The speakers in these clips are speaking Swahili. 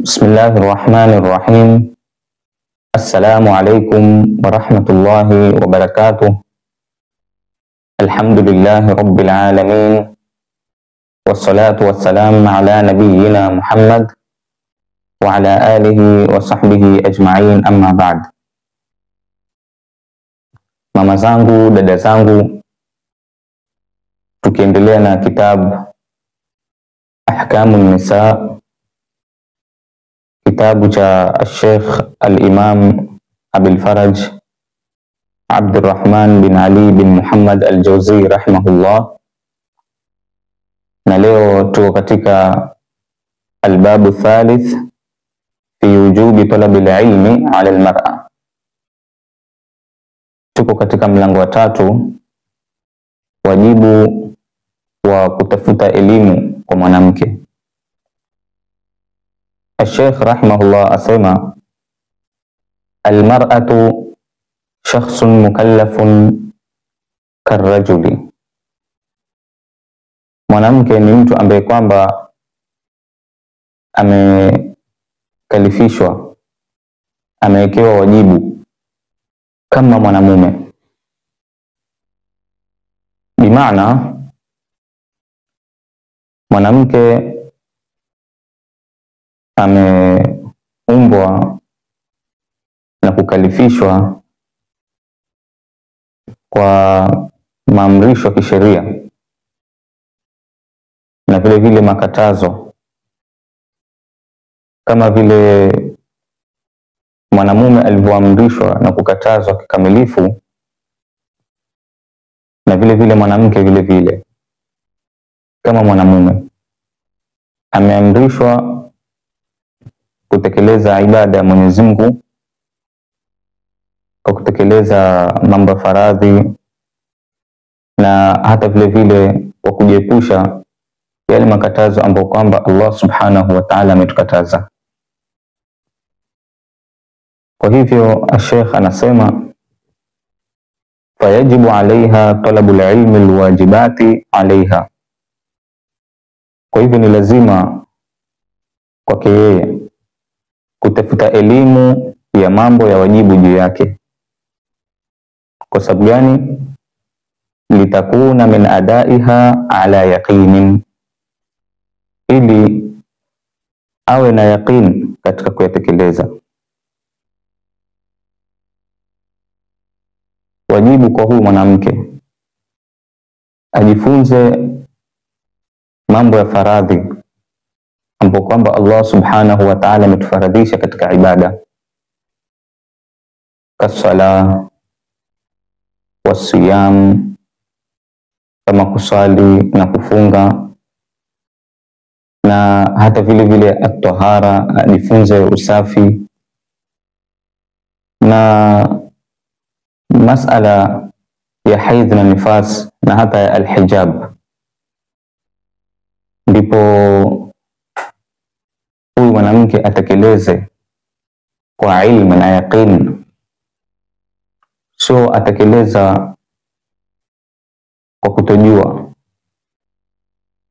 Bismillahirrahmanirrahim. Assalamu alaikum warahmatullahi wabarakatuh. Alhamdulillahi rabbil alamin. Wassalatu wassalamu ala nabiyyina Muhammad wa ala alihi wa sahbihi ajma'in, amma ba'd. Mama zangu, dada zangu, tukiendelea na kitabu Ahkamun Nisa, kitabu cha Sheikh al-Imam Abil Faraj Abdurrahman bin Ali bin Muhammad al-Jawzi rahimahullah. Na leo tuko katika albabu thalith fi wujubi talabil ilmi ala al-mar'a. Tuko katika mlango wa 3, wajibu wa kutafuta elimu kwa mwanamke. Sheikh rahimahullah asema, almar'atu shakhsun mukallafun karrajuli. Mwanamke ni mtu ambaye kwamba amekalifishwa, amewekewa wajibu kama mwanamume. Bimaana mwanamke ameumbwa na kukalifishwa kwa maamrisho ya kisheria na vile vile makatazo, kama vile mwanamume alivyoamrishwa na kukatazwa kikamilifu, na vile vile mwanamke vile vile kama mwanamume ameamrishwa kutekeleza ibada ya Mwenyezi Mungu kwa kutekeleza mambo ya faradhi, na hata vile vile kwa kujiepusha yale makatazo ambayo kwamba Allah subhanahu wa ta'ala ametukataza. Kwa hivyo Sheikh anasema, fayajibu alaiha talabul ilmi alwajibati alaiha. Kwa hivyo ni lazima kwake yeye kutafuta elimu ya mambo ya wajibu juu yake. Kwa sababu gani? Litakuna min adaiha ala yaqinin, ili awe na yaqin katika kuyatekeleza. Wajibu kwa huyu mwanamke ajifunze mambo ya faradhi ambapo kwamba Allah subhanahu wa ta'ala ametufaradhisha katika ibada, kasala wasiyam, kama kusali na kufunga, na hata vile vile at-tahara, ajifunze usafi, na masala ya haidh na nifas, na hata ya al-hijab. Ndipo huyu mwanamke atekeleze kwa ilmu na yaqin, sio atekeleza kwa kutojua,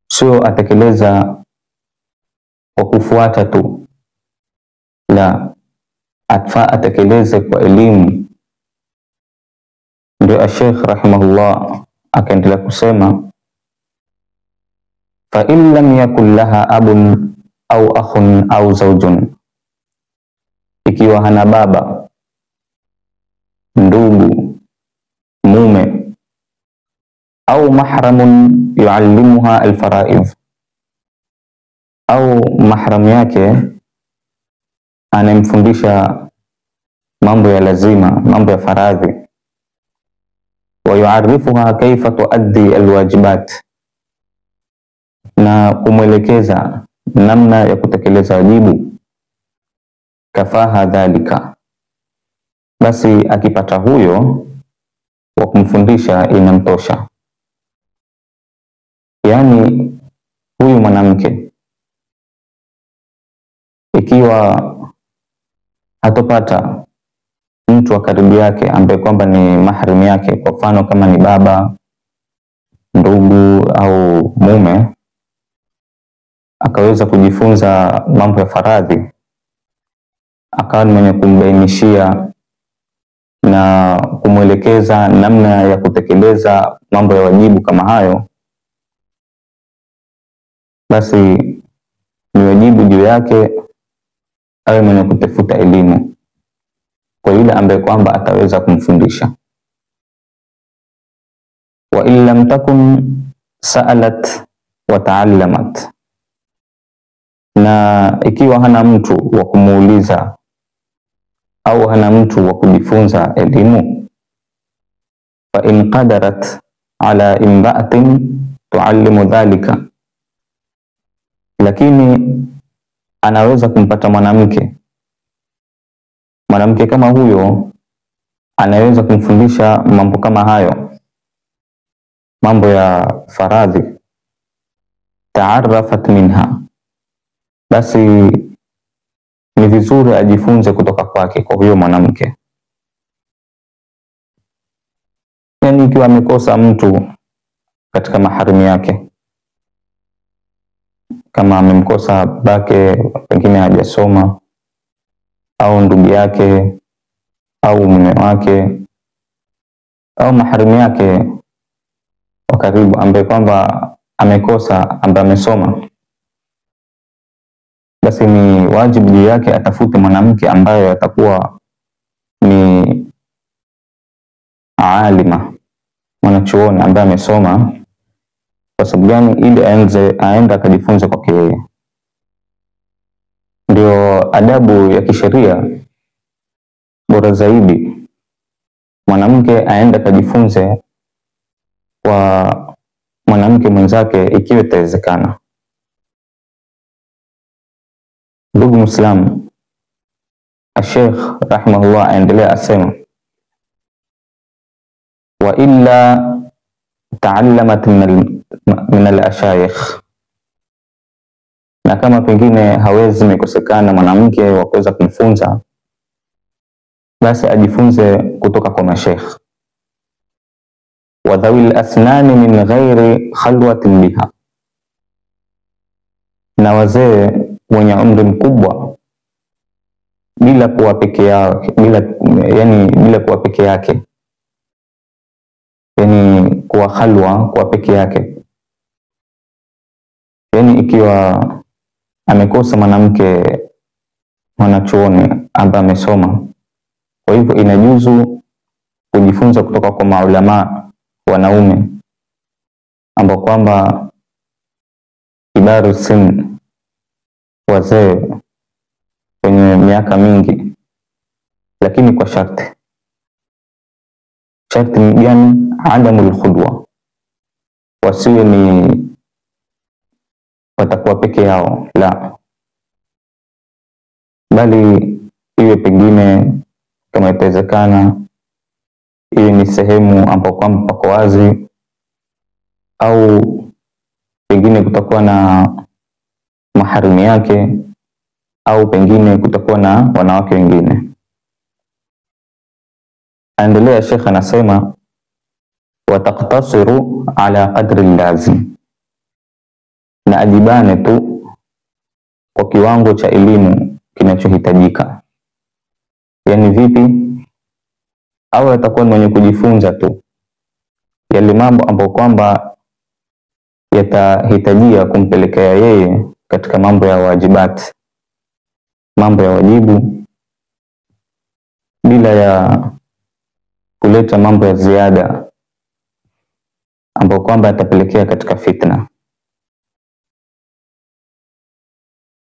sio atekeleza kwa kufuata tu, la, atfa atekeleze kwa elimu. Ndio Sheikh rahimahullah akaendelea kusema, fa in lam yakul laha abun au akhun au zawjun, ikiwa hana baba, ndugu, mume, au mahramun yuallimuha alfaraidh, au mahram yake anemfundisha mambo ya lazima, mambo ya faradhi, wa yuarifuha kaifa tuaddi alwajibat, na kumwelekeza namna ya kutekeleza wajibu, kafaha dhalika, basi akipata huyo wa kumfundisha inamtosha. Yani huyu mwanamke ikiwa hatopata mtu wa karibu yake ambaye kwamba ni mahrim yake, kwa mfano kama ni baba, ndugu au mume, akaweza kujifunza mambo ya faradhi akawa mwenye kumbainishia na kumwelekeza namna ya kutekeleza mambo ya wajibu kama hayo, basi ni wajibu juu yake awe mwenye kutafuta elimu kwa yule ambaye kwamba ataweza kumfundisha. Wa in lam takun sa'alat wa ta'allamat, na ikiwa hana mtu wa kumuuliza au hana mtu wa kujifunza elimu, fa in qadarat ala imra'atin tuallimu dhalika, lakini anaweza kumpata mwanamke kama huyo anaweza kumfundisha mambo kama hayo, mambo ya faradhi. Taarrafat minha, basi ni vizuri ajifunze kutoka kwake, kwa huyo mwanamke. Yani ikiwa amekosa mtu katika maharimu yake, kama amemkosa babake, pengine hajasoma, au ndugu yake au mume wake au maharimu yake wa karibu ambaye kwamba amekosa, ambaye amesoma, basi ni wajibu juu yake atafute mwanamke ambaye atakuwa ni alima, mwanachuoni ambaye amesoma. Kwa sababu gani? Ili aende akajifunze kwake yeye. Ndio adabu ya kisheria bora zaidi, mwanamke aende akajifunze kwa mwanamke mwenzake ikiwa itawezekana. Ndugu Muislamu, Sheikh rahimahullah aendelea asema, wa illa ta'allamat min al-ashayikh, na kama pengine hawezi mikosekana mwanamke wa kuweza kumfunza, basi ajifunze kutoka kwa masheikh. Wa dhawil asnani min ghairi khalwatin biha, na wazee wenye umri mkubwa bila kuwa peke yake, bila kuwa peke yake, yani kuwa khalwa, kuwa peke yake. Yani ikiwa amekosa mwanamke mwanachuoni ambaye amesoma, kwa hivyo inajuzu kujifunza kutoka kwa maulama wanaume ambao kwamba kibaru sin, wazee wenye miaka mingi, lakini kwa sharti. Sharti ni gani? Adamul khudwa, wasiwe ni watakuwa peke yao, la, bali iwe pengine kama itawezekana iwe ni sehemu ambapo kwamba pako wazi, au pengine kutakuwa na maharimu yake, au pengine kutakuwa na wanawake wengine. Aendelea Sheikh anasema, wataktasiru ala qadri lazim, na ajibane tu kwa kiwango cha elimu kinachohitajika. Yani vipi? Au atakuwa mwenye kujifunza tu yale mambo ambayo kwamba yatahitajia kumpelekea yeye katika mambo ya wajibati, mambo ya wajibu, bila ya kuleta mambo ya ziada ambayo kwamba yatapelekea katika fitna.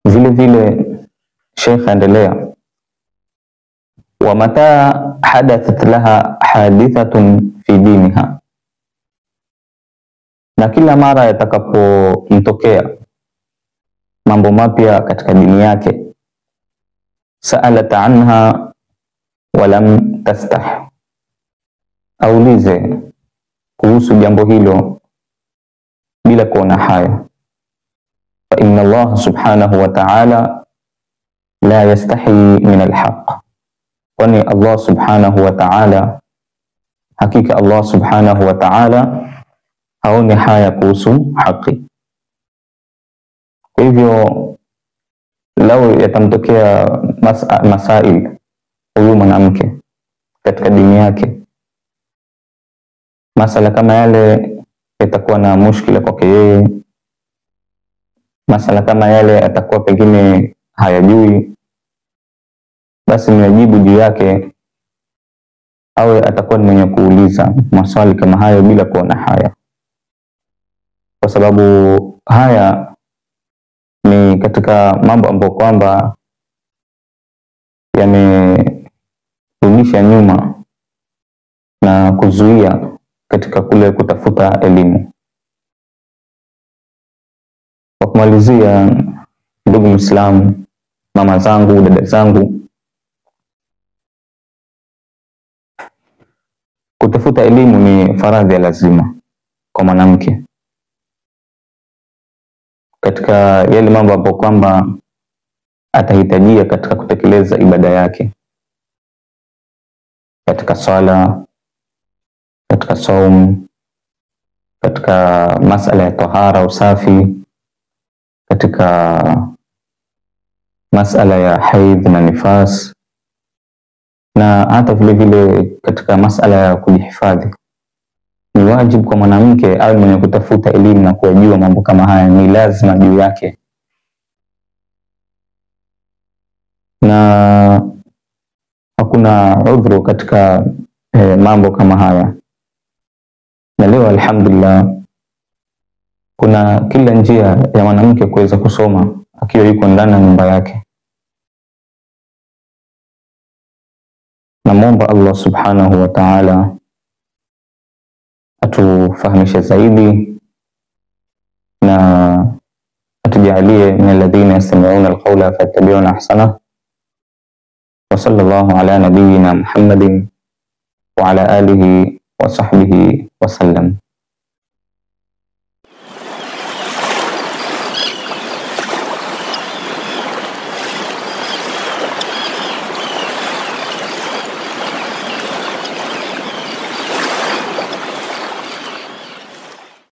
Vile vile Sheikh endelea, wa mata hadathat laha hadithatun fi diniha, na kila mara yatakapomtokea mambo mapya katika dini yake, sa'alat anha wa lam tastah, aulize kuhusu jambo hilo bila kuona haya. Fa inna Allah subhanahu wa ta'ala la yastahi min alhaq, kwani Allah subhanahu wa ta'ala, hakika Allah subhanahu wa ta'ala haoni haya kuhusu haki. Kwa hivyo lau yatamtokea masail huyu mwanamke katika dini yake, masala kama yale yatakuwa na mushkila kwake yeye, masala kama yale atakuwa pengine hayajui, basi ni wajibu juu yake awe atakuwa ni mwenye kuuliza maswali kama hayo bila kuona haya, kwa sababu haya ni katika mambo ambayo kwamba yamerudisha nyuma na kuzuia katika kule kutafuta elimu. Kwa kumalizia, ndugu Muislamu, mama zangu, dada zangu, kutafuta elimu ni faradhi ya lazima kwa mwanamke katika yale mambo ambayo kwamba atahitajia katika kutekeleza ibada yake, katika swala, katika saumu, katika masala ya tahara, usafi, katika masala ya haidh na nifas, na hata vile vile katika masala ya kujihifadhi. Ni wajibu kwa mwanamke awe mwenye kutafuta elimu na kujua mambo kama haya, ni lazima juu yake. Na hakuna udhuru katika mambo kama haya. Na leo alhamdulillah kuna kila njia ya mwanamke kuweza kusoma akiwa yuko ndani ya nyumba yake. Namuomba Allah subhanahu wa ta'ala atufahamishe zaidi na atujalie min alladhina yastami'una alqawla fayattabi'una ahsana. Wa sallallahu ala nabiyyina Muhammadin wa ala alihi wa sahbihi wa sallam.